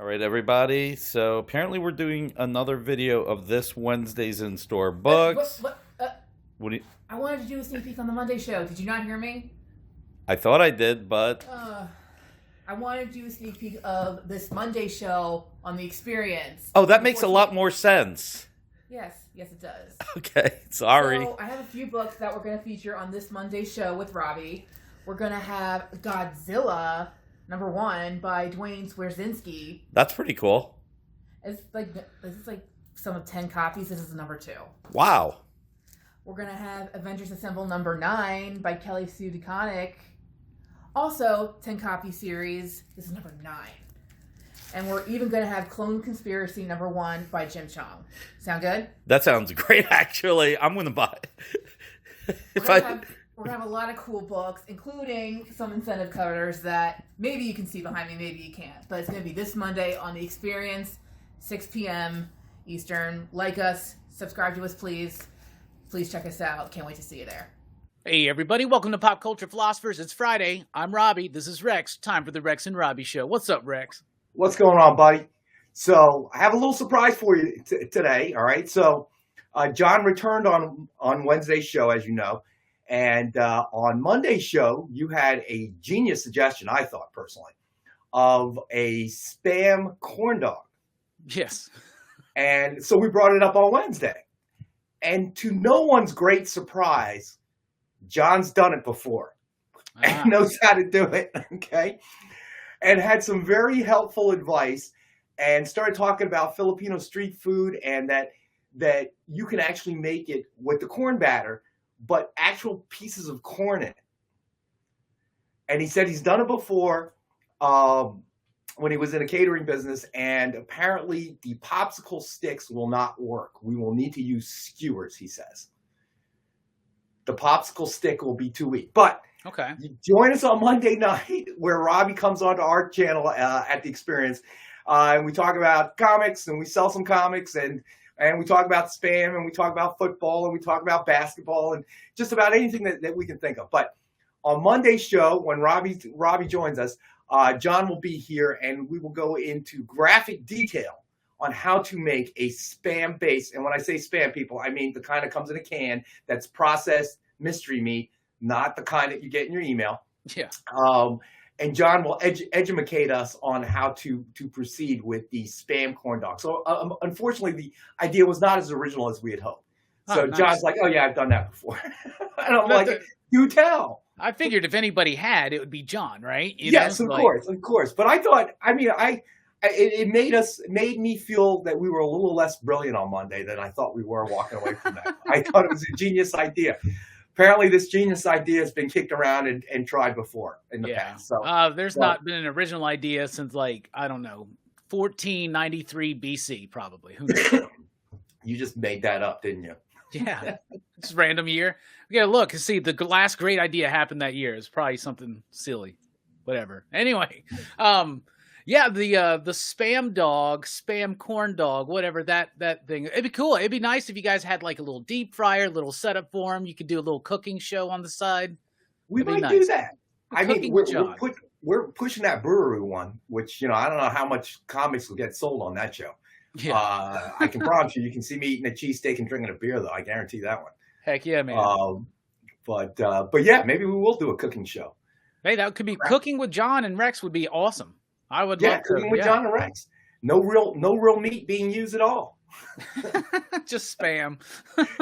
All right, everybody. So apparently we're doing another video of this Wednesday's in-store books. What do you... I wanted to do a sneak peek on the Monday show. Did you not hear me? I thought I did, but... I wanted to do a sneak peek of this Monday show on the Experience. Oh, that makes a lot more sense. Yes, it does. Okay, sorry. So I have a few books that we're going to feature on this Monday show with Robbie. We're going to have Godzilla #1 by Dwayne Swerzynski. That's pretty cool. This is like some of 10 copies. This is #2. Wow. We're going to have Avengers Assemble #9 by Kelly Sue DeConnick. Also, 10 copy series. This is #9. And we're even going to have Clone Conspiracy #1 by Jim Chong. Sound good? That sounds great, actually. I'm going to buy it. We're going to have a lot of cool books, including some incentive covers that maybe you can see behind me, maybe you can't. But it's going to be this Monday on The Experience, 6 p.m. Eastern. Like us, subscribe to us, please. Please check us out. Can't wait to see you there. Hey, everybody. Welcome to Pop Culture Philosophers. It's Friday. I'm Robbie. This is Rex. Time for the Rex and Robbie Show. What's up, Rex? What's going on, buddy? So I have a little surprise for you today, all right? So John returned on Wednesday's show, as you know. And on Monday's show, you had a genius suggestion, I thought, personally, of a Spam corn dog. Yes. And so we brought it up on Wednesday. And to no one's great surprise, John's done it before and knows how to do it, okay? And had some very helpful advice and started talking about Filipino street food and that you can actually make it with the corn batter, but actual pieces of corn in it. And he said he's done it before when he was in a catering business, and apparently the popsicle sticks will not work. We will need to use skewers, he says. The popsicle stick will be too weak. But okay, join us on Monday night where Robbie comes onto our channel at The Experience. And we talk about comics, and we sell some comics, and we talk about Spam, and we talk about football, and we talk about basketball, and just about anything that we can think of. But on Monday's show, when Robbie joins us, John will be here, and we will go into graphic detail on how to make a Spam-based, and when I say Spam, people, I mean the kind that comes in a can that's processed mystery meat, not the kind that you get in your email. Yeah. And John will educate us on how to proceed with the Spam corn dog. So unfortunately, the idea was not as original as we had hoped. So nice. John's like, oh yeah, I've done that before. And I'm like, do tell. I figured if anybody had, it would be John, right? Yes, of course. But I thought, it made me feel that we were a little less brilliant on Monday than I thought we were walking away from that. I thought it was a genius idea. Apparently, this genius idea has been kicked around and tried before in the past. So there's not been an original idea since 1493 BC, probably. Who knows? You just made that up, didn't you? Yeah, it's a random year. We gotta look and see the last great idea happened that year. It's probably something silly, whatever. Anyway, yeah, the spam corn dog, whatever that thing. It'd be cool. It'd be nice if you guys had like a little deep fryer, little setup for them. You could do a little cooking show on the side. We might do that. I mean, we're pushing that brewery one, which I don't know how much comics will get sold on that show. Yeah. I can promise you can see me eating a cheesesteak and drinking a beer, though. I guarantee that one. Heck yeah, man. But yeah, maybe we will do a cooking show. Hey, that could be cooking with John and Rex would be awesome. I would love cooking with John and Rex. No real meat being used at all. Just Spam.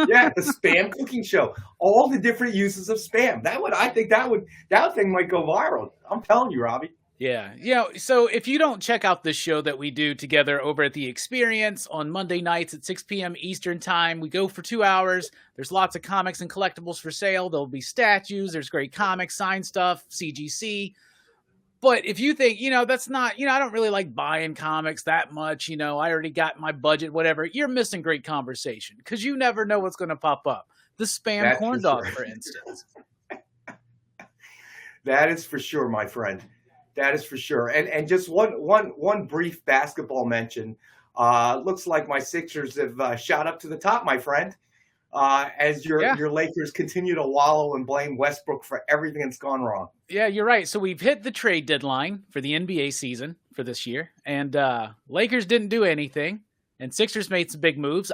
Yeah, the Spam cooking show. All the different uses of Spam. I think that thing might go viral. I'm telling you, Robbie. Yeah. So if you don't check out this show that we do together over at The Experience on Monday nights at 6 p.m. Eastern time, we go for 2 hours. There's lots of comics and collectibles for sale. There'll be statues. There's great comics, signed stuff, CGC. But if you think, that's not, I don't really like buying comics that much. I already got my budget, whatever. You're missing great conversation because you never know what's going to pop up. The Spam corn dog, for instance. That is for sure, my friend. That is for sure. And just one brief basketball mention. Looks like my Sixers have shot up to the top, my friend. As your Lakers continue to wallow and blame Westbrook for everything that's gone wrong. Yeah, you're right. So we've hit the trade deadline for the NBA season. for this year, and Lakers didn't do anything, and Sixers made some big moves.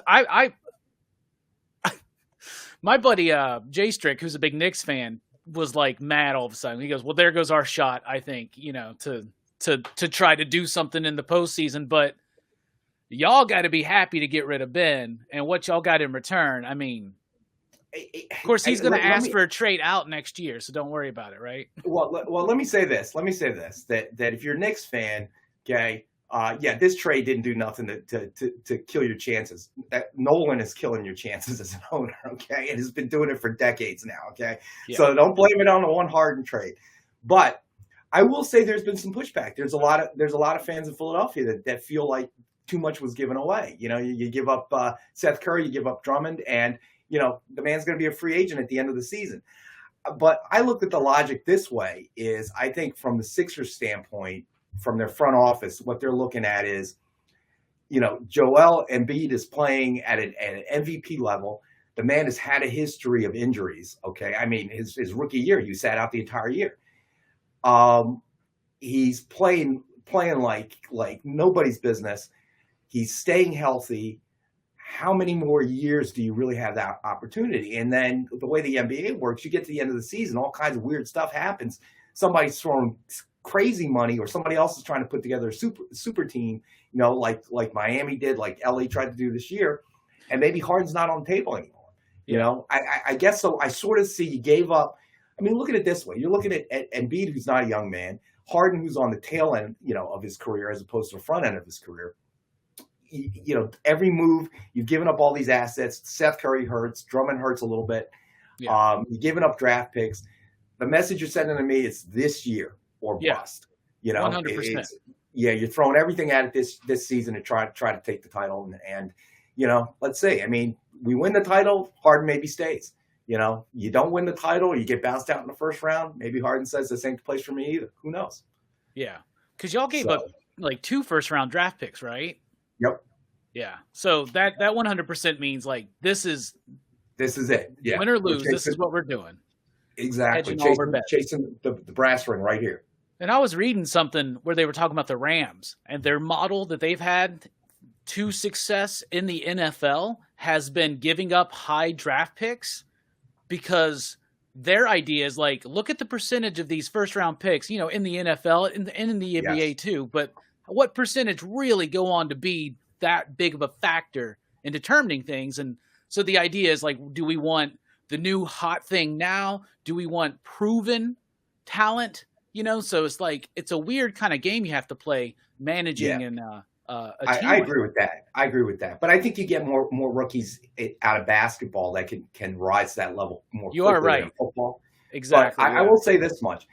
My buddy Jay Strick, who's a big Knicks fan, was like mad all of a sudden. He goes, "Well, there goes our shot, I think, to try to do something in the postseason, but y'all got to be happy to get rid of Ben, and what y'all got in return, I mean." Of course, he's going to ask for a trade out next year, so don't worry about it, right? Well, let me say this. That if you're a Knicks fan, okay, this trade didn't do nothing to kill your chances. Nolan is killing your chances as an owner, okay, and has been doing it for decades now, okay. Yeah. So don't blame it on the one Harden trade. But I will say there's been some pushback. There's a lot of fans in Philadelphia that feel like too much was given away. You give up Seth Curry, you give up Drummond, and the man's going to be a free agent at the end of the season. But I look at the logic this way is I think from the Sixers standpoint, from their front office, what they're looking at is, Joel Embiid is playing at an MVP level. The man has had a history of injuries. Okay. I mean, his rookie year, he sat out the entire year. He's playing like nobody's business. He's staying healthy. How many more years do you really have that opportunity? And then the way the NBA works, you get to the end of the season, all kinds of weird stuff happens. Somebody's throwing crazy money, or somebody else is trying to put together a super team, like Miami did, like LA tried to do this year, and maybe Harden's not on the table anymore. I guess so. I sort of see you gave up. I mean, look at it this way: you're looking at Embiid, who's not a young man, Harden, who's on the tail end, of his career as opposed to the front end of his career. Every move, you've given up all these assets. Seth Curry hurts. Drummond hurts a little bit. Yeah. You've given up draft picks. The message you're sending to me is this year or bust. 100%. You're throwing everything at it this season to try to take the title. And let's see. I mean, we win the title, Harden maybe stays. You don't win the title, you get bounced out in the first round. Maybe Harden says this ain't the place for me either. Who knows? Yeah, because y'all gave up like 2 first-round draft picks, right? Yep. Yeah. So that 100% means like this is it. Yeah. Win or lose, this is what we're doing. Exactly. Chasing the brass ring right here. And I was reading something where they were talking about the Rams, and their model that they've had to success in the NFL has been giving up high draft picks, because their idea is like, look at the percentage of these first round picks, in the NFL and in the NBA too, but what percentage really go on to be that big of a factor in determining things. And so the idea is like, do we want the new hot thing now? Do we want proven talent? So it's like, it's a weird kind of game you have to play managing and a team. I agree with that. But I think you get more rookies out of basketball that can rise to that level more quickly. You are right. Than football. Exactly. But I will say this much.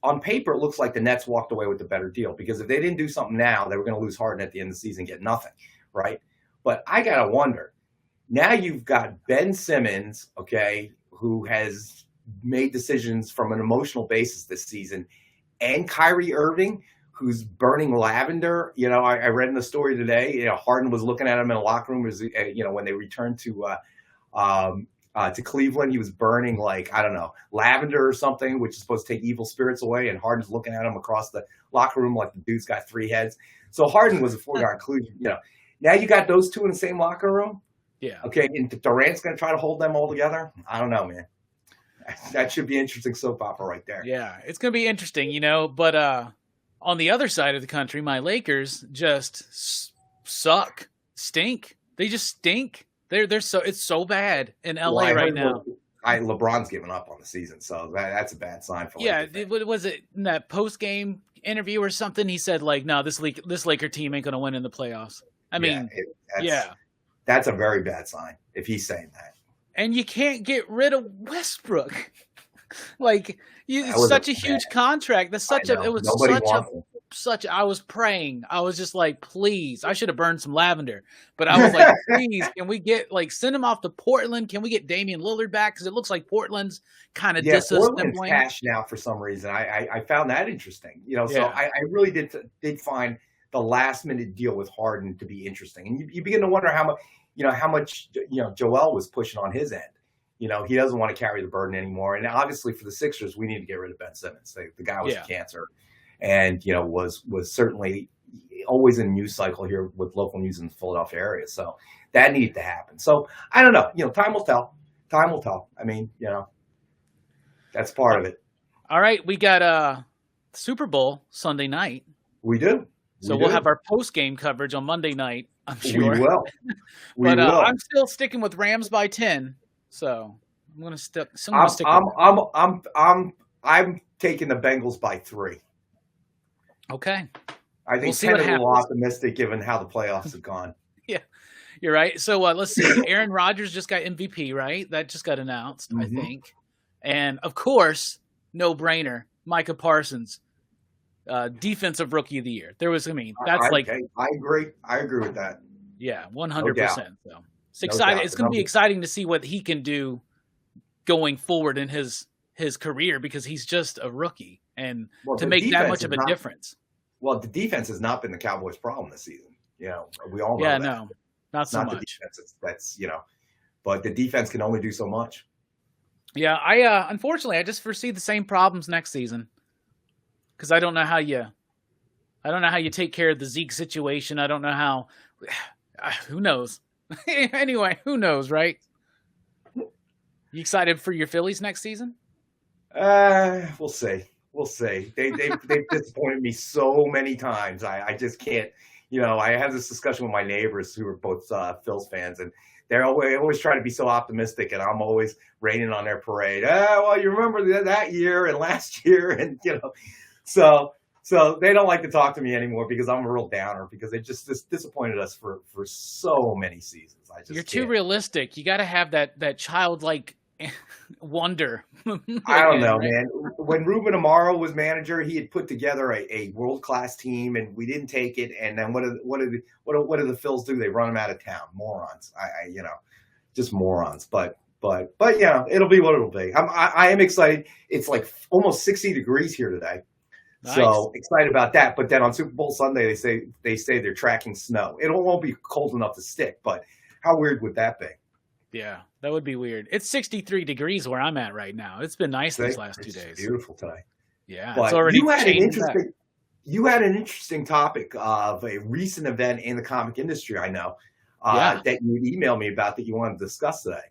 On paper, it looks like the Nets walked away with the better deal, because if they didn't do something now, they were going to lose Harden at the end of the season, get nothing, right? But I got to wonder, now you've got Ben Simmons, okay, who has made decisions from an emotional basis this season, and Kyrie Irving, who's burning lavender. I read in the story today, Harden was looking at him in a locker room, when they returned to Cleveland, he was burning lavender or something, which is supposed to take evil spirits away. And Harden's looking at him across the locker room like the dude's got 3 heads. So Harden was a foregone conclusion. Now you got those two in the same locker room. Yeah. Okay. And Durant's going to try to hold them all together. I don't know, man. That should be interesting soap opera right there. Yeah, it's going to be interesting, But on the other side of the country, my Lakers just stink. They just stink. It's so bad in LA right now. LeBron's given up on the season, so that's a bad sign for. Yeah, was it in that post game interview or something? He said no, this Laker team ain't going to win in the playoffs. I mean, that's a very bad sign if he's saying that. And you can't get rid of Westbrook. It's such a huge contract. That's such a. It was such. I was praying. I was just like, please. I should have burned some lavender, but I was like, please, can we get send him off to Portland? Can we get Damian Lillard back? Because it looks like Portland's kind of Portland's cash now for some reason. I found that interesting. So I really did find the last minute deal with Harden to be interesting, and you begin to wonder how much Joel was pushing on his end. He doesn't want to carry the burden anymore. And obviously for the Sixers, we need to get rid of Ben Simmons. The guy was a cancer. and was certainly always in news cycle here with local news in the Philadelphia area. So that needed to happen. So I don't know. Time will tell. Time will tell. I mean, that's part of it. All right, we got Super Bowl Sunday night. We do. So we'll have our post-game coverage on Monday night, I'm sure. We will. But I'm still sticking with Rams by 10. So I'm going to stick. I'm taking the Bengals by 3. Okay. I think 10 is a little optimistic given how the playoffs have gone. Yeah, you're right. So let's see. Aaron Rodgers just got MVP, right? That just got announced, I think. And of course, no brainer, Micah Parsons. Defensive Rookie of the Year. That's I agree. I agree with that. Yeah, 100%. So it's exciting. It's going to be exciting to see what he can do going forward in his career because he's just a rookie and to make that much of a difference. Well, the defense has not been the Cowboys' problem this season. We all know that. No, not so much. The defense. That's but the defense can only do so much. Yeah, I unfortunately I just foresee the same problems next season. Because I don't know how you take care of the Zeke situation. I don't know how. Who knows? Anyway, who knows, right? You excited for your Phillies next season? We'll see. We'll see. They've disappointed me so many times. I just can't. I have this discussion with my neighbors who are both Phils fans, and they're always trying to be so optimistic, and I'm always raining on their parade. Well, you remember that year and last year, and So they don't like to talk to me anymore because I'm a real downer because they just disappointed us for so many seasons. You're too realistic. You got to have that childlike wonder. I don't know, right? Man. When Ruben Amaro was manager, he had put together a world-class team, and we didn't take it. And then what do the Phils do? They run them out of town. Morons. Just morons. But it'll be what it'll be. I am excited. It's like almost 60 degrees here today. Nice. So excited about that. But then on Super Bowl Sunday, they say they're tracking snow. It won't be cold enough to stick, but how weird would that be? Yeah, that would be weird. It's 63 degrees where I'm at right now. It's been nice these last 2 days. It's beautiful today. Yeah, but it's already you had an interesting topic of a recent event in the comic industry, I know, that you emailed me about that you wanted to discuss today.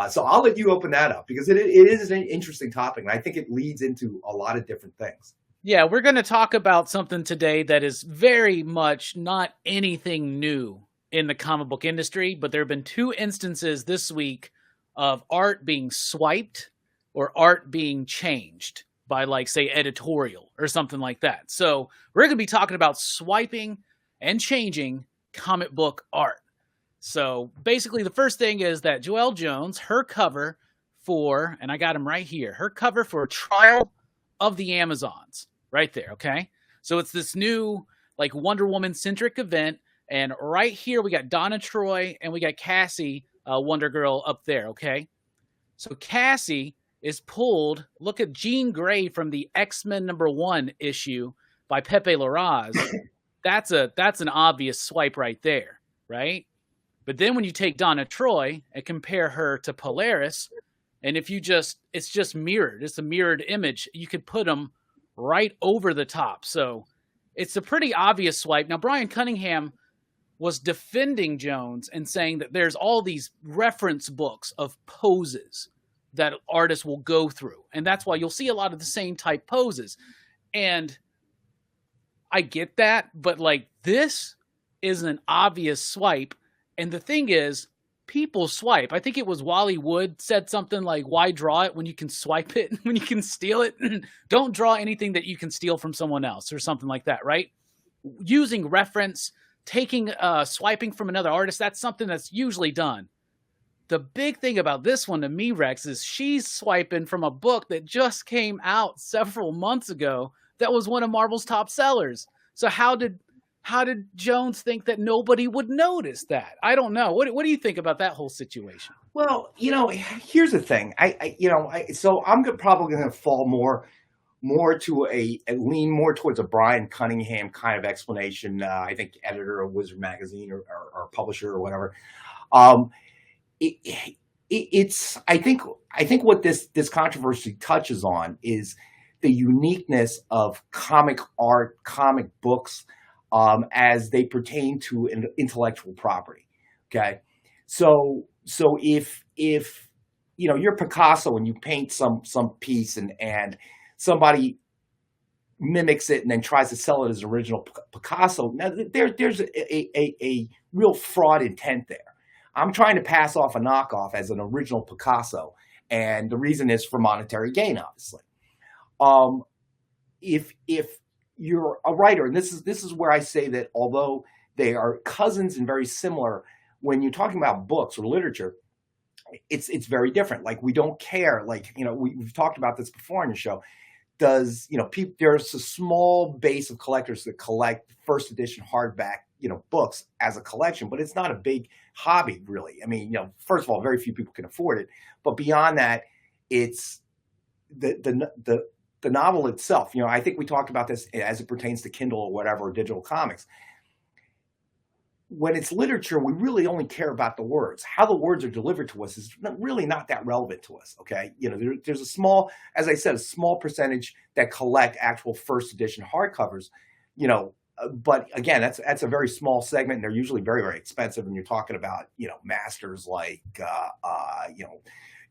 So I'll let you open that up because it is an interesting topic, and I think it leads into a lot of different things. Yeah, we're going to talk about something today that is very much not anything new in the comic book industry, but there have been 2 instances this week of art being swiped or art being changed by, like, say, editorial or something like that. So we're going to be talking about swiping and changing comic book art. So basically the first thing is that Joelle Jones, her cover for, and I got him right here, her cover for Trial of the Amazons. Right there, okay? So it's this new, like, Wonder Woman-centric event, and right here we got Donna Troy and we got Cassie, Wonder Girl, up there, okay? So Cassie is pulled, look at Jean Grey from the X-Men #1 issue by Pepe Larraz. That's an obvious swipe right there, right? But then when you take Donna Troy and compare her to Polaris, and if you it's just mirrored, it's a mirrored image, you could put them right over the top. So it's a pretty obvious swipe. Now, Brian Cunningham was defending Jones and saying that there's all these reference books of poses that artists will go through. And that's why you'll see a lot of the same type poses. And I get that, but like this is an obvious swipe. And the thing is, people swipe. I think it was Wally Wood said something like, why draw it when you can swipe it, when you can steal it? Don't draw anything that you can steal from someone else or something like that, right? Using reference, taking, swiping from another artist, that's something that's usually done. The big thing about this one to me, Rex, is she's swiping from a book that just came out several months ago that was one of Marvel's top sellers. So how did Jones think that nobody would notice that? I don't know. What do you think about that whole situation? Well, here's the thing. So I'm probably going to fall more to a lean more towards a Brian Cunningham kind of explanation. I think editor of Wizard Magazine or publisher or whatever. I think what this controversy touches on is the uniqueness of comic art, comic books, as they pertain to an intellectual property. Okay, so if you're Picasso and you paint some piece and somebody mimics it and then tries to sell it as original Picasso, now there's a real fraud intent there. I'm trying to pass off a knockoff as an original Picasso, and the reason is for monetary gain, obviously. If you're a writer, and this is where I say that although they are cousins and very similar, when you're talking about books or literature, it's very different. Like, we don't care. Like, we've talked about this before on the show. There's a small base of collectors that collect first edition hardback, books as a collection, but it's not a big hobby, really. I mean, first of all, very few people can afford it. But beyond that, it's the novel itself. I think we talked about this as it pertains to Kindle or whatever, or digital comics. When it's literature, we really only care about the words. How the words are delivered to us is really not that relevant to us, okay? There's a small, as I said, a small percentage that collect actual first edition hardcovers, but again, that's a very small segment, and they're usually very, very expensive. And you're talking about, masters like,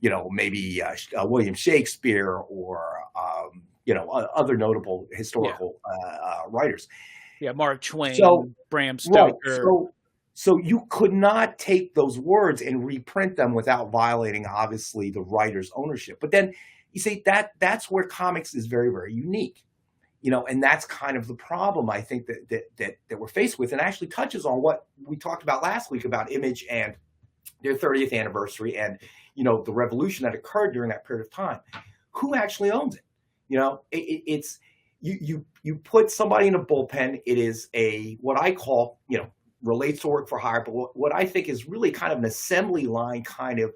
maybe William Shakespeare or, other notable historical writers. Yeah, Mark Twain, Bram Right, Stoker. so you could not take those words and reprint them without violating, obviously, the writer's ownership. But then you see that's where comics is very, very unique, and that's kind of the problem I think that we're faced with, and actually touches on what we talked about last week about Image and their 30th anniversary and the revolution that occurred during that period of time. Who actually owns it? It's you put somebody in a bullpen. It is what I call, relates to work for hire, but what I think is really kind of an assembly line kind of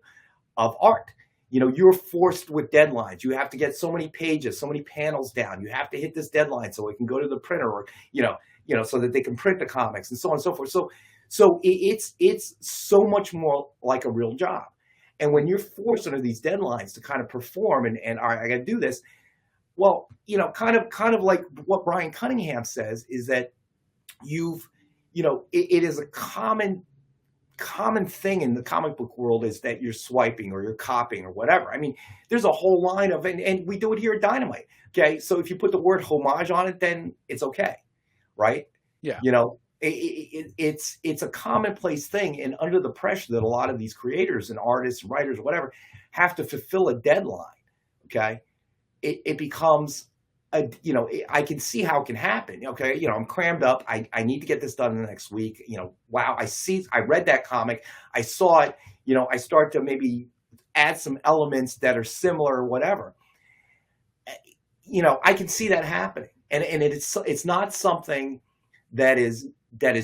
art. You're forced with deadlines. You have to get so many pages, so many panels down. You have to hit this deadline so it can go to the printer, or so that they can print the comics and so on and so forth. So it's so much more like a real job. And when you're forced under these deadlines to kind of perform and all right, I got to do this. Well, kind of like what Brian Cunningham says is that it is a common thing in the comic book world is that you're swiping or you're copying or whatever. I mean, there's a whole line of, and we do it here at Dynamite. Okay. So if you put the word homage on it, then it's okay. Right. Yeah. It's a commonplace thing. And under the pressure that a lot of these creators and artists, writers, or whatever, have to fulfill a deadline. Okay. It becomes I can see how it can happen. Okay. I'm crammed up. I need to get this done in the next week. Wow. I read that comic. I saw it, I start to maybe add some elements that are similar or whatever. I can see that happening. And it's not something that is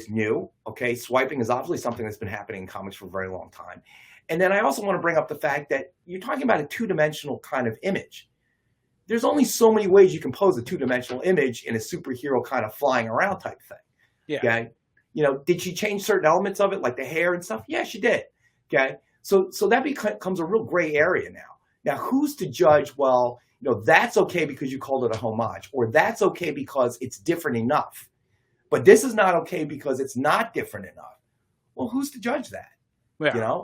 new. Okay. Swiping is obviously something that's been happening in comics for a very long time. And then I also want to bring up the fact that you're talking about a two-dimensional kind of image. There's only so many ways you can pose a two-dimensional image in a superhero kind of flying around type thing. Yeah. Okay. Did she change certain elements of it, like the hair and stuff? Yeah, she did. Okay. So that becomes a real gray area now. Now, who's to judge? Well, that's okay because you called it a homage, or that's okay because it's different enough. But this is not okay because it's not different enough. Well, who's to judge that? Yeah.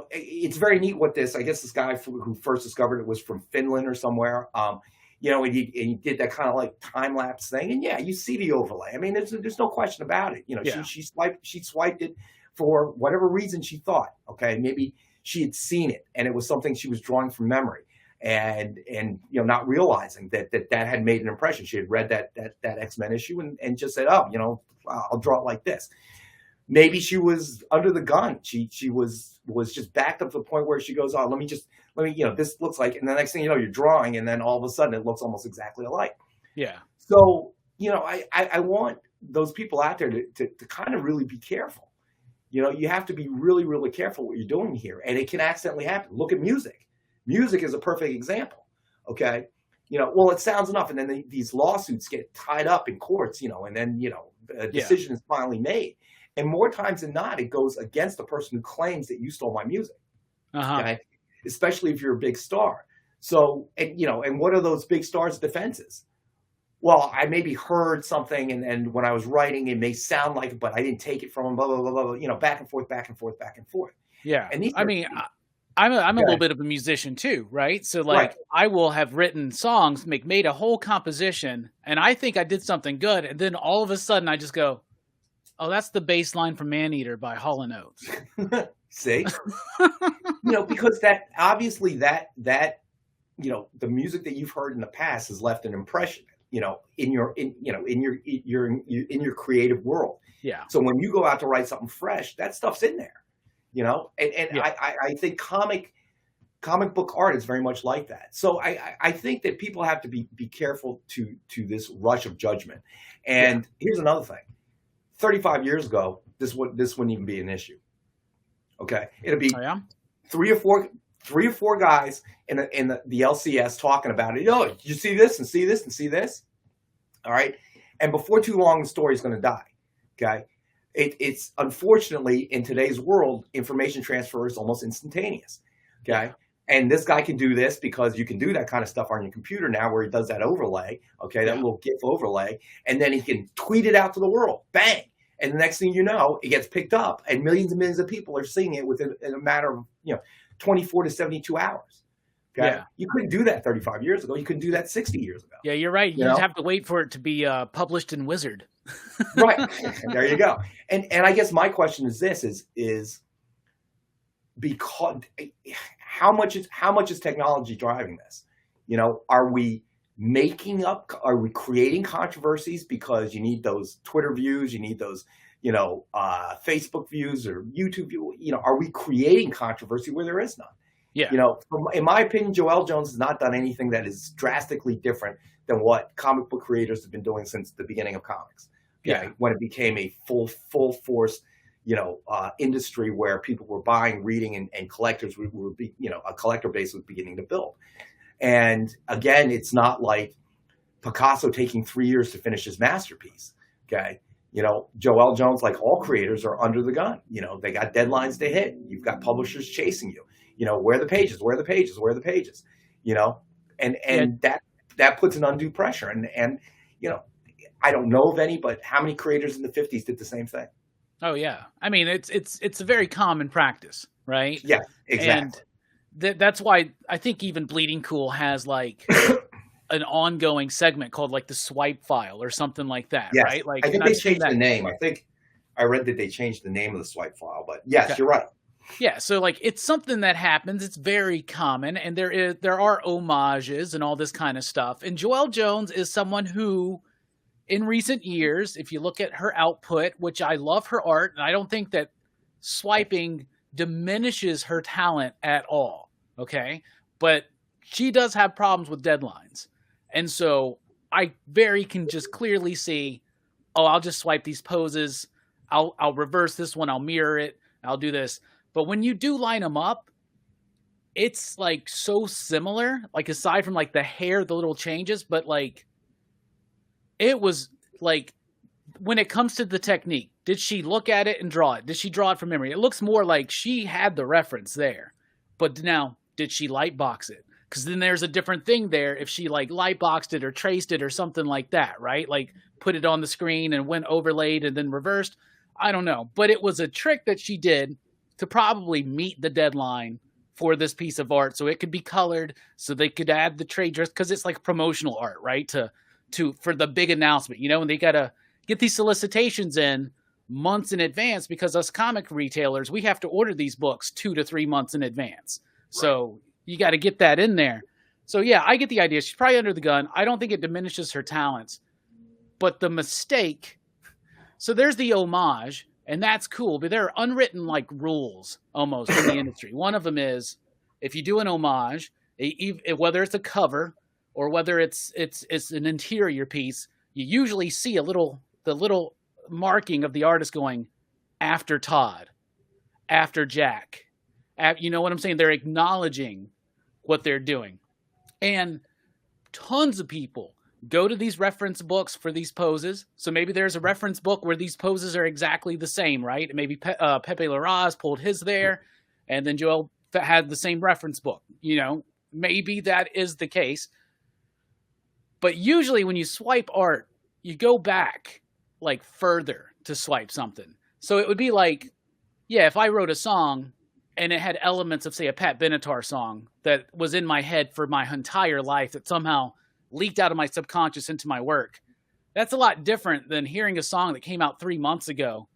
It's very neat what this, I guess this guy who first discovered it was from Finland or somewhere. And he did that kind of like time lapse thing. And yeah, you see the overlay. I mean, there's no question about it. She swiped it for whatever reason she thought, okay, maybe she had seen it and it was something she was drawing from memory and not realizing that had made an impression. She had read that X-Men issue and just said, oh, I'll draw it like this. Maybe she was under the gun. She was just backed up to the point where she goes, oh, let me, this looks like, and the next thing you know, you're drawing, and then all of a sudden it looks almost exactly alike. Yeah. So, I want those people out there to kind of really be careful. You have to be really, really careful what you're doing here, and it can accidentally happen. Look at music. Music is a perfect example. Okay. Well, it sounds enough, and then these lawsuits get tied up in courts, and then, a decision is finally made. And more times than not, it goes against the person who claims that you stole my music. Uh-huh. Okay? Especially if you're a big star. So, and and what are those big stars' defenses? Well, I maybe heard something, and when I was writing, it may sound like it, but I didn't take it from him. Blah blah blah blah. Back and forth, back and forth, back and forth. Yeah, And these I mean, I'm a little bit of a musician too, right? So like, I will have written songs, made a whole composition, and I think I did something good, and then all of a sudden I just go, "Oh, that's the bass line from Maneater by Hall & Oates." See, because that obviously that the music that you've heard in the past has left an impression, in your creative world. Yeah. So when you go out to write something fresh, that stuff's in there, and Yeah. I think comic book art is very much like that. So I think that people have to be careful to this rush of judgment. And here's another thing: 35 years ago, this wouldn't even be an issue. Okay, it'll be three or four guys in the LCS talking about it. Oh, you see this and see this and see this. All right, and before too long, the story's going to die. Okay, it's unfortunately in today's world, information transfer is almost instantaneous. Okay, and this guy can do this because you can do that kind of stuff on your computer now, where he does that overlay. Okay, that little GIF overlay, and then he can tweet it out to the world. Bang. And the next thing you know, it gets picked up, and millions of people are seeing it within a matter of 24 to 72 hours. Okay? Yeah. You couldn't do that 35 years ago. You couldn't do that 60 years ago. Yeah, you're right. You just have to wait for it to be published in Wizard. Right. There you go. And I guess my question is this: is because how much is technology driving this? Are we creating controversies because you need those Twitter views, you need those, Facebook views or YouTube views? Are we creating controversy where there is none? Yeah. In my opinion, Joelle Jones has not done anything that is drastically different than what comic book creators have been doing since the beginning of comics. Okay? Yeah. When it became a full force, industry where people were buying, reading, and collectors were a collector base was beginning to build. And again, it's not like Picasso taking 3 years to finish his masterpiece. Okay. Joelle Jones, like all creators, are under the gun. They got deadlines to hit. You've got publishers chasing you. Where are the pages? Where are the pages? Where are the pages? And that puts an undue pressure. And I don't know of any, but how many creators in the 50s did the same thing? Oh yeah. I mean, it's a very common practice, right? Yeah, exactly. And that's why I think even Bleeding Cool has like an ongoing segment called like the swipe file or something like that, yes. right? Like I think they changed the name. I think I read that they changed the name of the swipe file, but yes, okay. You're right. Yeah, so like it's something that happens. It's very common, and there are homages and all this kind of stuff. And Joelle Jones is someone who, in recent years, if you look at her output, which I love her art, and I don't think that swiping diminishes her talent at all. Okay, but she does have problems with deadlines, and so I can just clearly see, I'll just swipe these poses, I'll reverse this one, I'll mirror it, I'll do this. But when you do line them up, it's like so similar, like aside from like the hair, the little changes, but like it was like when it comes to the technique, did she look at it and draw it? Did she draw it from memory? It looks more like she had the reference there, but now, did she lightbox it? Because then there's a different thing there if she like lightboxed it or traced it or something like that, right? Like put it on the screen and went overlaid and then reversed. I don't know. But it was a trick that she did to probably meet the deadline for this piece of art so it could be colored, so they could add the trade dress, because it's like promotional art, right? For the big announcement, and they got to get these solicitations in months in advance, because us comic retailers, we have to order these books 2 to 3 months in advance. So you got to get that in there. So yeah, I get the idea. She's probably under the gun. I don't think it diminishes her talents, but the mistake. So there's the homage, and that's cool, but there are unwritten like rules almost in the industry. One of them is if you do an homage, whether it's a cover or whether it's an interior piece, you usually see the little marking of the artist going after Todd, after Jack. You know what I'm saying? They're acknowledging what they're doing. And tons of people go to these reference books for these poses. So maybe there's a reference book where these poses are exactly the same, right? Maybe Pepe Larraz pulled his there, and then Joelle had the same reference book, maybe that is the case. But usually when you swipe art, you go back like further to swipe something. So it would be like, yeah, if I wrote a song and it had elements of, say, a Pat Benatar song that was in my head for my entire life that somehow leaked out of my subconscious into my work, that's a lot different than hearing a song that came out 3 months ago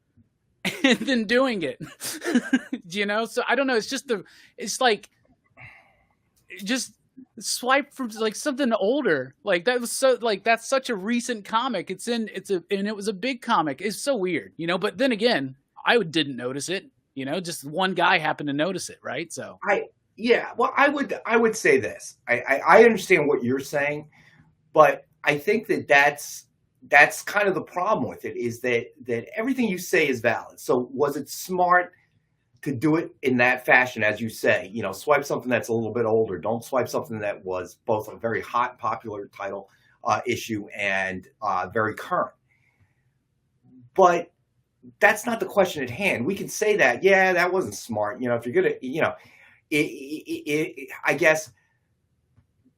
and then doing it. You know? So I don't know. It's like, just swipe from like something older. Like that was so, like, that's such a recent comic. And it was a big comic. It's so weird, you know? But then again, I didn't notice it, you know, just one guy happened to notice it. Right. So I would say this. I understand what you're saying, but I think that's kind of the problem with it, is that everything you say is valid. So was it smart to do it in that fashion, as you say? You know, swipe something that's a little bit older. Don't swipe something that was both a very hot, popular title issue and very current. But that's not the question at hand. We can say that, yeah, that wasn't smart. You know, if you're gonna, you know, I guess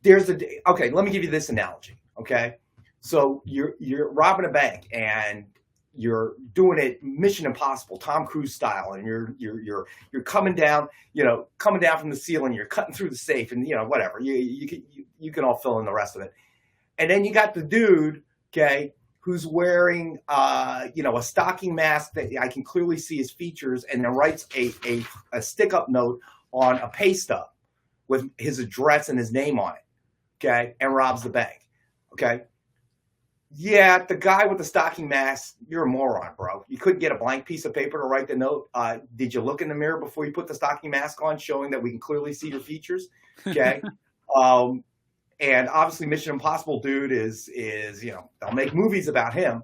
okay. Let me give you this analogy. Okay, so you're robbing a bank and you're doing it Mission Impossible, Tom Cruise style, and you're coming down, you know, coming down from the ceiling. You're cutting through the safe, and you know, whatever. You can all fill in the rest of it. And then you got the dude, okay, who's wearing you know, a stocking mask that I can clearly see his features, and then writes a stick up note on a pay stub with his address and his name on it, okay, and robs the bank, okay. Yeah, the guy with the stocking mask, you're a moron, bro. You couldn't get a blank piece of paper to write the note. Did you look in the mirror before you put the stocking mask on, showing that we can clearly see your features? Okay. And obviously Mission Impossible dude is, you know, they'll make movies about him.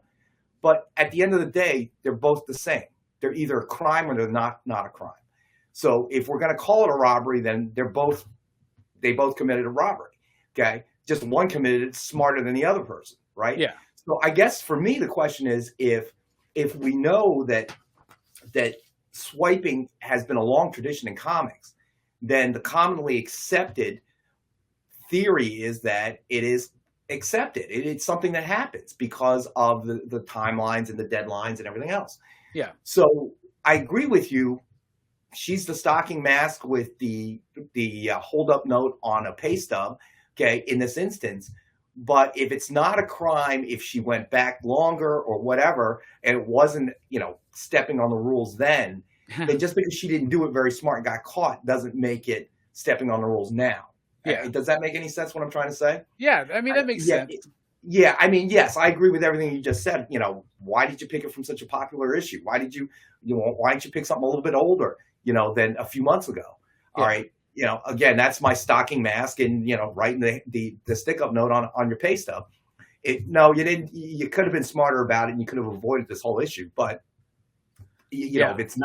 But at the end of the day, they're both the same. They're either a crime or they're not a crime. So if we're going to call it a robbery, then they both committed a robbery. Okay. Just one committed it smarter than the other person. Right. Yeah. So I guess for me, the question is, if we know that swiping has been a long tradition in comics, then the commonly accepted theory is that it is accepted. It's something that happens because of the timelines and the deadlines and everything else. Yeah. So I agree with you. She's the stocking mask with the hold up note on a pay stub. Okay. In this instance. But if it's not a crime, if she went back longer or whatever, and it wasn't, you know, stepping on the rules then just because she didn't do it very smart and got caught doesn't make it stepping on the rules now. Yeah. Does that make any sense, what I'm trying to say? Yeah. I mean, that makes sense. Yeah. I mean, yes, I agree with everything you just said. You know, why did you pick it from such a popular issue? Why didn't you pick something a little bit older, you know, than a few months ago? Yeah. All right. You know, again, that's my stocking mask, and, you know, writing the stick up note on your pay stub. No, you didn't. You could have been smarter about it, and you could have avoided this whole issue. But you know, if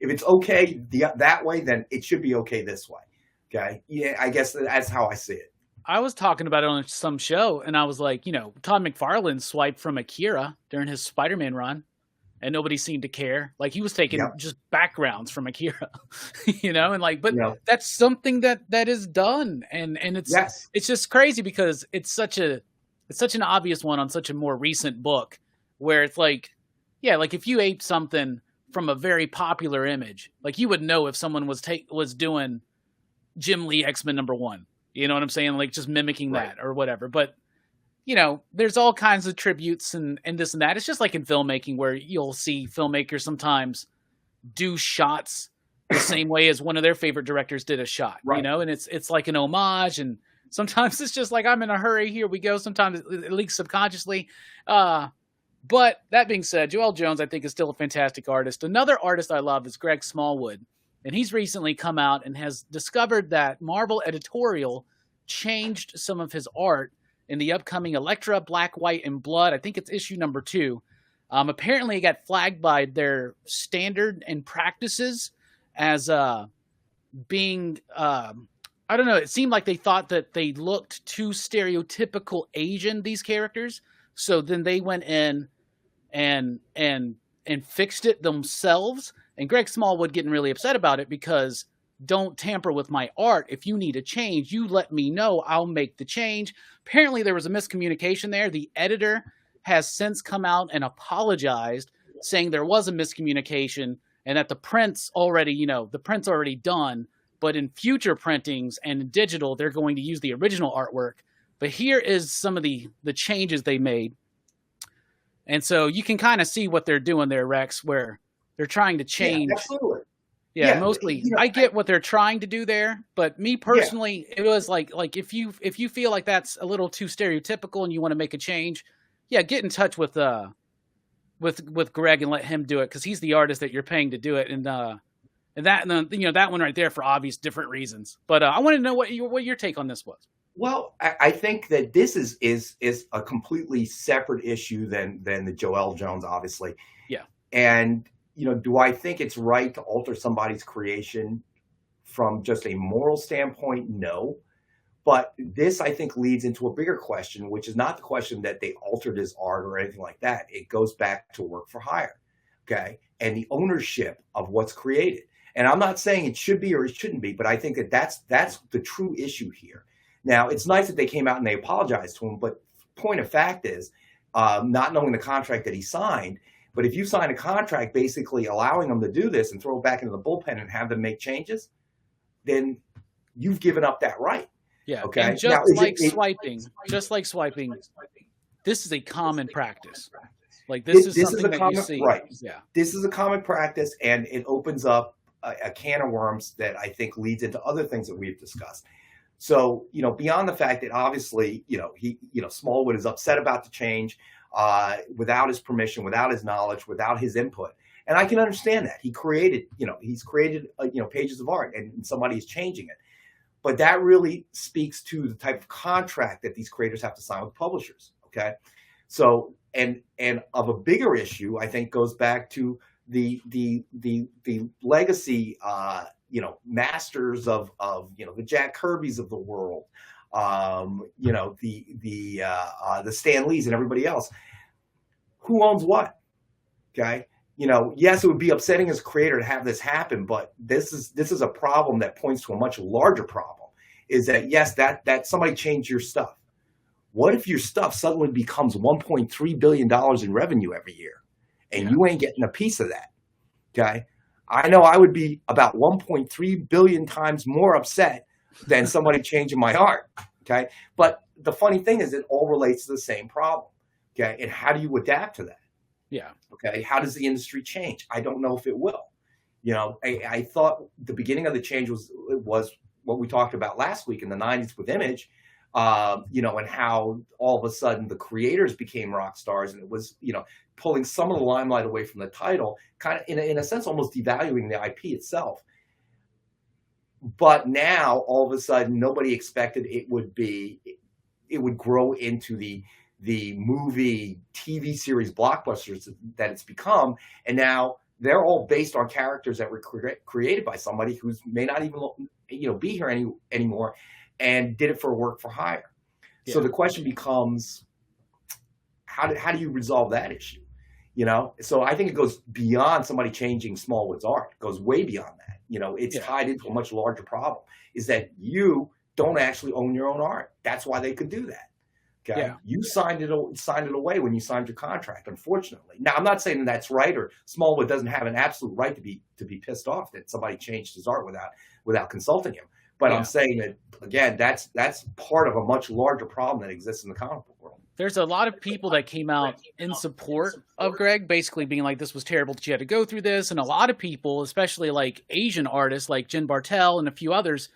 it's okay that way, then it should be okay this way. Okay, yeah, I guess that's how I see it. I was talking about it on some show, and I was like, you know, Todd McFarlane swiped from Akira during his Spider-Man run, and nobody seemed to care. Like, he was taking just backgrounds from Akira, you know, and like, but that's something that is done. And it's just crazy because it's such an obvious one on such a more recent book where it's like, yeah, like if you ate something from a very popular image, like you would know if someone was doing Jim Lee X-Men #1, you know what I'm saying? Like just mimicking that or whatever. But you know, there's all kinds of tributes and this and that. It's just like in filmmaking where you'll see filmmakers sometimes do shots the same way as one of their favorite directors did a shot, you know, and it's like an homage. And sometimes it's just like, I'm in a hurry, here we go. Sometimes it leaks subconsciously. But that being said, Joelle Jones, I think, is still a fantastic artist. Another artist I love is Greg Smallwood. And he's recently come out and has discovered that Marvel Editorial changed some of his art in the upcoming Elektra, Black, White, and Blood. I think it's issue #2. Apparently it got flagged by their standard and practices as being, I don't know, it seemed like they thought that they looked too stereotypical Asian, these characters. So then they went in and fixed it themselves. And Greg Smallwood getting really upset about it because don't tamper with my art. If you need a change, you let me know. I'll make the change. Apparently there was a miscommunication there. The editor has since come out and apologized, saying there was a miscommunication and that the print's already, the print's already done. But in future printings and in digital, they're going to use the original artwork. But here is some of the changes they made. And so you can kind of see what they're doing there, Rex, where they're trying to change. Yeah, absolutely. Yeah, mostly. I get what they're trying to do there, but me personally, it was like if you feel like that's a little too stereotypical and you want to make a change, get in touch with Greg and let him do it, because he's the artist that you're paying to do it, and that one right there for obvious different reasons. But I want to know what your take on this was. Well, I think that this is a completely separate issue than the Joelle Jones, obviously. Yeah. And, do I think it's right to alter somebody's creation from just a moral standpoint? No. But this, I think, leads into a bigger question, which is not the question that they altered his art or anything like that. It goes back to work for hire, okay, and the ownership of what's created. And I'm not saying it should be or it shouldn't be, but I think that that's the true issue here. Now, it's nice that they came out and they apologized to him, but point of fact is, not knowing the contract that he signed, but if you sign a contract basically allowing them to do this and throw it back into the bullpen and have them make changes, then you've given up that right. Yeah. Okay. And just like swiping, this is a common practice. Like this is something that you see. Right. Yeah. This is a common practice, and it opens up a can of worms that I think leads into other things that we've discussed. So, beyond the fact that obviously, Smallwood is upset about the change without his permission, without his knowledge, without his input. And I can understand that. He's created pages of art and somebody is changing it. But that really speaks to the type of contract that these creators have to sign with publishers. Okay. So, and of a bigger issue, I think goes back to the legacy, masters of the Jack Kirbys of the world, the Stan Lees and everybody else. Who owns what? Okay. Yes, it would be upsetting as a creator to have this happen, but this is a problem that points to a much larger problem. Is that yes, that somebody changed your stuff. What if your stuff suddenly becomes $1.3 billion in revenue every year, and you ain't getting a piece of that? Okay, I know I would be about 1.3 billion times more upset than somebody changing my art. Okay, but the funny thing is, it all relates to the same problem. Okay, and how do you adapt to that? Yeah. Okay. How does the industry change? I don't know if it will. I thought the beginning of the change was what we talked about last week in the 90s with Image, and how all of a sudden the creators became rock stars, and it was, pulling some of the limelight away from the title, kind of in a sense, almost devaluing the IP itself. But now all of a sudden nobody expected it would grow into the movie, TV series blockbusters that it's become. And now they're all based on characters that were created by somebody who may not even, be here anymore, and did it for work for hire. Yeah. So the question becomes, how do you resolve that issue? So I think it goes beyond somebody changing Smallwood's art. It goes way beyond that. It's tied into a much larger problem, is that you don't actually own your own art. That's why they could do that. Okay. Yeah. You signed it away when you signed your contract, unfortunately. Now, I'm not saying that that's right, or Smallwood doesn't have an absolute right to be pissed off that somebody changed his art without consulting him. But I'm saying that, again, that's part of a much larger problem that exists in the comic book world. There's a lot of people that came out in support of Greg, basically being like, this was terrible that you had to go through this. And a lot of people, especially like Asian artists like Jen Bartel and a few others,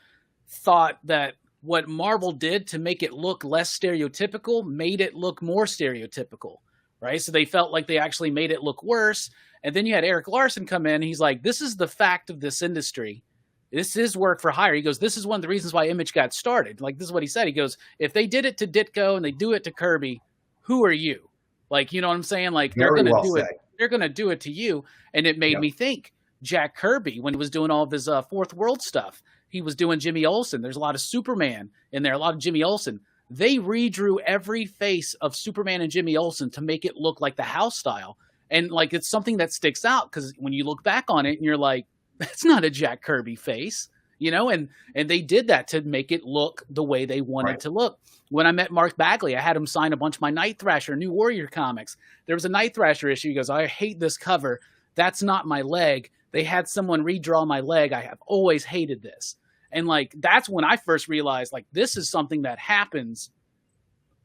thought that what Marvel did to make it look less stereotypical made it look more stereotypical, right? So they felt like they actually made it look worse. And then you had Eric Larson come in, and he's like, this is the fact of this industry. This is work for hire. He goes, this is one of the reasons why Image got started. Like, this is what he said. He goes, if they did it to Ditko and they do it to Kirby, who are you? Like, you know what I'm saying? Like, they're going to do it. They're going to do it to you. And it made me think Jack Kirby, when he was doing all of his Fourth World stuff, he was doing Jimmy Olsen. There's a lot of Superman in there, a lot of Jimmy Olsen. They redrew every face of Superman and Jimmy Olsen to make it look like the house style. And like, it's something that sticks out, because when you look back on it and you're like, that's not a Jack Kirby face. you know, and they did that to make it look the way they wanted to look. When I met Mark Bagley, I had him sign a bunch of my Night Thrasher, New Warrior comics. There was a Night Thrasher issue. He goes, I hate this cover. That's not my leg. They had someone redraw my leg. I have always hated this. And like, that's when I first realized, like, this is something that happens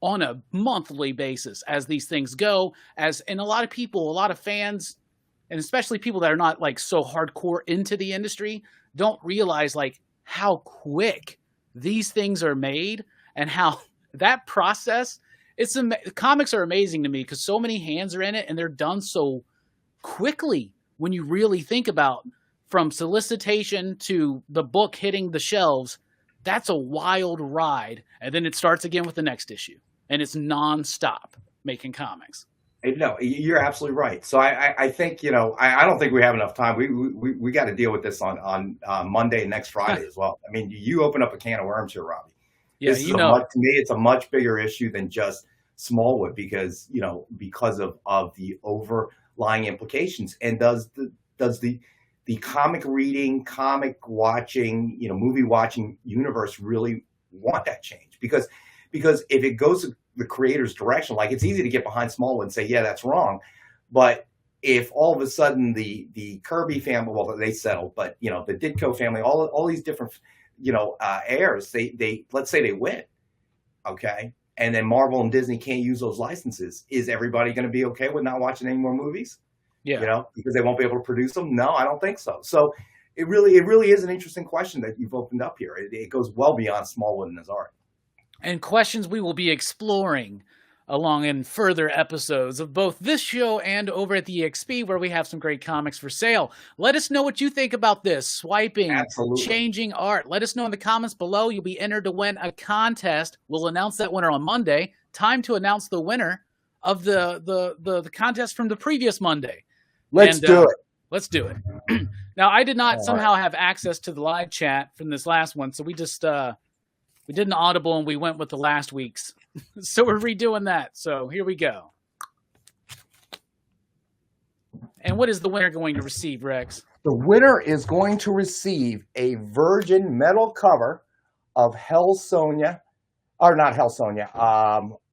on a monthly basis as these things go, and a lot of people, a lot of fans, and especially people that are not like so hardcore into the industry, don't realize like how quick these things are made and how that process, comics are amazing to me because so many hands are in it and they're done so quickly when you really think about from solicitation to the book hitting the shelves. That's a wild ride. And then it starts again with the next issue. And it's nonstop making comics. No, you're absolutely right. So I think, you know, I don't think we have enough time. We got to deal with this on Monday and next Friday as well. I mean, you open up a can of worms here, Robbie. Yeah, to me, it's a much bigger issue than just Smallwood because, you know, because of the overlying implications. And does the comic reading, comic watching, you know, movie watching universe really want that change? Because if it goes the creator's direction, like it's easy to get behind Smallwood and say, yeah, that's wrong. But if all of a sudden the Kirby family, well, they settled, but you know, the Ditko family, all these different, you know, heirs, they let's say they win. Okay. And then Marvel and Disney can't use those licenses. Is everybody going to be okay with not watching any more movies? Yeah. You know, because they won't be able to produce them? No, I don't think so. So it really is an interesting question that you've opened up here. It goes well beyond Smallwood and his art. And questions we will be exploring along in further episodes of both this show and over at the EXP, where we have some great comics for sale. Let us know what you think about this. Swiping, changing art. Let us know in the comments below. You'll be entered to win a contest. We'll announce that winner on Monday. Time to announce the winner of the contest from the previous Monday. Let's do it. Let's do it. Now, I did not somehow have access to the live chat from this last one, so we just... we did an audible and we went with the last week's. So we're redoing that. So here we go. And what is the winner going to receive, Rex? The winner is going to receive a virgin metal cover of Hell Sonia, or not Hell Sonia,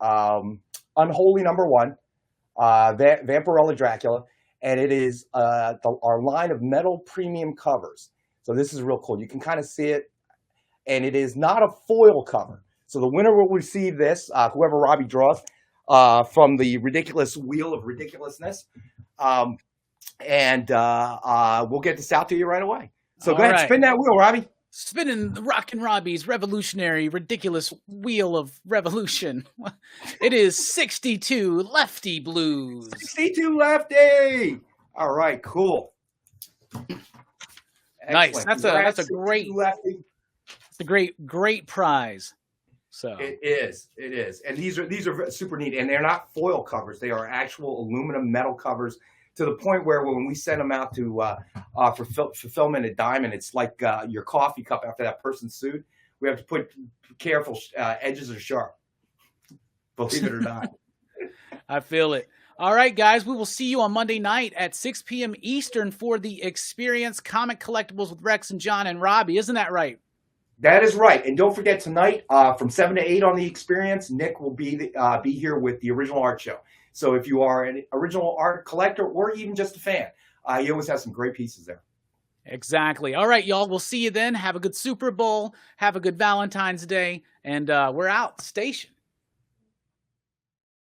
Unholy #1, Vampirella Dracula, and it is our line of metal premium covers. So this is real cool. You can kind of see it. And it is not a foil cover. So the winner will receive this, whoever Robbie draws, from the Ridiculous Wheel of Ridiculousness. And we'll get this out to you right away. So go ahead, spin that wheel, Robbie. Spinning Rockin Robbie's revolutionary, ridiculous wheel of revolution. It is 62 Lefty Blues. 62 Lefty! All right, cool. Nice. That's a great... Lefty. It's a great prize. So it is, and these are super neat, and they're not foil covers; they are actual aluminum metal covers. To the point where when we send them out to for fulfillment at Diamond, it's like your coffee cup after that person's sued. We have to put careful edges are sharp. Believe it or not. I feel it. All right, guys, we will see you on Monday night at 6 p.m. Eastern for the Experience Comic Collectibles with Rex and John and Robbie. Isn't that right? That is right. And don't forget tonight from 7 to 8 on the Experience, Nick will be here with the Original Art Show. So if you are an original art collector or even just a fan, he always has some great pieces there. Exactly. All right, y'all. We'll see you then. Have a good Super Bowl. Have a good Valentine's Day. And we're out. Station.